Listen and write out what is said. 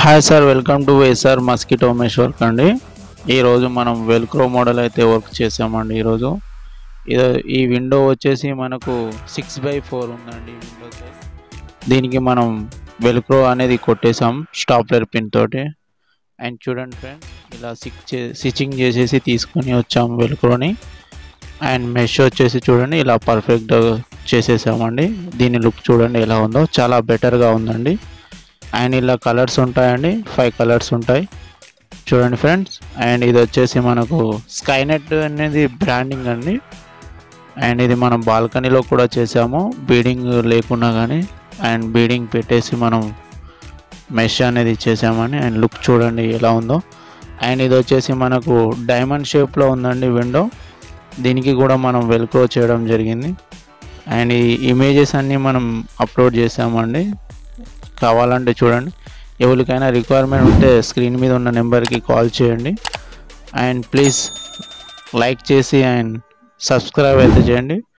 Hi sir, welcome to SR mosquito mesh work అండి. ఈరోజు మనం వెల్క్రో మోడల్ అయితే వర్క్ చేసామండి. ఈ విండో వచ్చేసి మనకు 6x4 ఉందండి. విండో సైజ్ దీనికి మనం వెల్క్రో అనేది కొట్టేసాం స్టాప్లర్ పిన్ తోటి. అండ్ చూడండి ఫ్రెండ్, ఇలా స్టిచ్చింగ్ చేసేసి తీసుకొని వచ్చాం వెల్క్రోని. అండ్ మెష్ వచ్చేసి చూడండి ఇలా పర్ఫెక్ట్గా చేసేసామండి. దీని లుక్ చూడండి ఎలా ఉందో, చాలా బెటర్గా ఉందండి. అండ్ ఇలా కలర్స్ ఉంటాయండి, 5 కలర్స్ ఉంటాయి చూడండి ఫ్రెండ్స్. అండ్ ఇది వచ్చేసి మనకు స్కైనెట్ అనేది బ్రాండింగ్ అండి. అండ్ ఇది మనం బాల్కనీలో కూడా చేసాము, బీడింగ్ లేకున్నా కానీ. అండ్ బీడింగ్ పెట్టేసి మనం మెష్ అనేది చేసామని. అండ్ లుక్ చూడండి ఎలా ఉందో. అండ్ ఇది వచ్చేసి మనకు డైమండ్ షేప్లో ఉందండి విండో. దీనికి కూడా మనం వెల్క్రో చేయడం జరిగింది. అండ్ ఈ ఇమేజెస్ అన్నీ మనం అప్లోడ్ చేసామండి. కావాలంటే చూడండి, ఎవరికైనా రిక్వైర్మెంట్ ఉంటే స్క్రీన్ మీద ఉన్న నెంబర్కి కాల్ చేయండి. అండ్ ప్లీజ్ లైక్ చేసి అండ్ సబ్స్క్రైబ్ అయితే చేయండి.